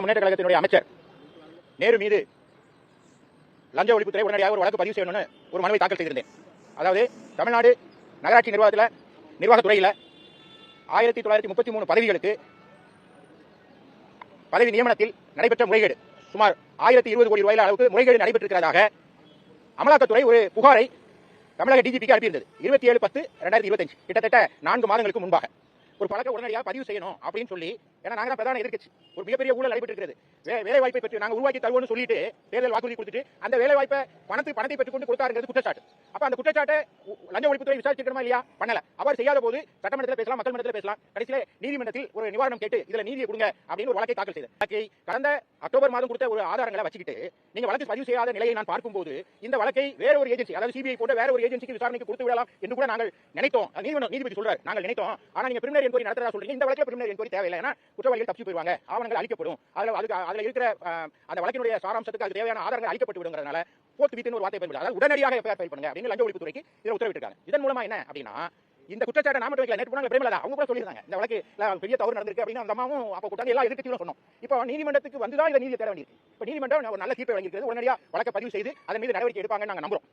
முன்னேற்ற கழகத்தினுடைய அமைச்சர் நேரு மீது லஞ்ச ஒழிப்புத்துறை உடனடியாக ஒரு வழக்கு பதிவு செய்யணும்னு ஒரு மனுவை தாக்கல் செய்திருந்தேன். அதாவது தமிழ்நாடு நகராட்சி நிர்வாகத்துறையில் 1933 பதவிகளுக்கு பதவி நியமனத்தில் நடைபெற்ற முறைகேடு சுமார் 1020 கோடி ரூபாய் அளவுக்கு முறைகேடு நடைபெற்றிருக்கிறதாக அமலாக்கத்துறை ஒரு புகாரை தமிழக டிஜிபிக்கு அனுப்பியிருந்தது. 27/10/2025 கிட்டத்தட்ட 4 மாதங்களுக்கு முன்பாக ஒரு பழக்க உடனடியாக பதிவு செய்யணும் அப்படின்னு சொல்லி, ஏன்னா நாங்கள் தான் பிரதான எதிர்க்கட்சி, ஒரு மிகப்பெரிய ஊழல் நடைபெற்றிருக்கிறது. வேலை வாய்ப்பை பற்றி நாங்கள் உருவாக்கி தருவோம்னு சொல்லிட்டு தேர்தல் வாக்குறுதி கொடுத்துட்டு அந்த வேலை வாய்ப்பை பணத்தை பெற்றுக் கொண்டு கொடுத்தாருங்கிறது குற்றச்சாட்டு. அப்ப அந்த குற்றச்சாட்டை லஞ்ச ஒழிப்புத்துறை விசாரிச்சிருக்கணுமா இல்லையா? பண்ணல. அவர் செய்யாத போது சட்டமன்றத்தில் பேசலாம், மக்கள் மன்றத்தில் பேசலாம், கடைசியில் நீதிமன்றத்தில் ஒரு நிவாரணம் கேட்டு இதுல நீதியை கொடுங்க அப்படின்னு ஒரு வழக்கை தாக்கல் செய்தது. வழக்கை கடந்த அக்டோபர் மாதம் கொடுத்த ஒரு ஆதாரங்களை வச்சுக்கிட்டு நீங்க வழக்கு பதிவு செய்யாத நிலையை நான் பார்க்கும்போது இந்த வழக்கை வேற ஒரு ஏஜென்சி, அதாவது சிபிஐ போன்ற வேற ஒரு ஏஜென்சிக்கு விசாரணைக்கு கொடுத்து விடலாம் என்று கூட நாங்கள் நினைத்தோம். நீதிபதி சொல்றாரு நாங்கள் நினைத்தோம். ஆனா நீங்க பிரிமினரி என்கொயரி நடத்துறதா சொல்றீங்க. இந்த வழக்கில் பிரிமினரி என்கொயரி தேவையில்லை, ஏன்னா குற்றவாளிகள் தப்பிச்சு போயிருவாங்க, ஆவணங்கள் அளிக்கப்படும், அதுல இருக்கிற அந்த வழக்கினுடைய சாராம்சத்துக்கு அது தேவையான ஆதாரங்கள் அளிக்கப்பட்டு விடுங்கிறதுனால போர்த் வித்னு ஒரு வார்த்தை பயன்படுது. அதாவது உடனடியாக எஃப்ஐஆர் ஃபைல் பண்ணுங்க அப்படின்னு லஞ்ச ஒழிப்புத்துறைக்கு இதை உத்தரவிட்டிருக்காங்க. இதன் மூலமா என்ன அப்படின்னா, இந்த குற்றச்சாட்டை நாம வைக்கல, நேற்று போனாங்க பிரேமலதா அவங்க கூட சொல்லியிருந்தாங்க இந்த வழக்கு பெரிய தவறு நடந்திருக்கு அப்படின்னு. அந்த அம்மாவும் அப்போ கூட்டாங்க, எல்லா எதிர்க்கட்சியும் சொன்னோம். இப்போ நீதிமன்றத்துக்கு வந்துதான் இந்த நீதியை தேட வேண்டியிருக்கு. இப்போ நீதிமன்றம் ஒரு நல்ல தீர்ப்பை வழங்கியிருக்கிறது. உடனடியாக வழக்கை பதிவு செய்து அதன் மீது நடவடிக்கை எடுப்பாங்கன்னு நாங்கள் நம்புறோம்.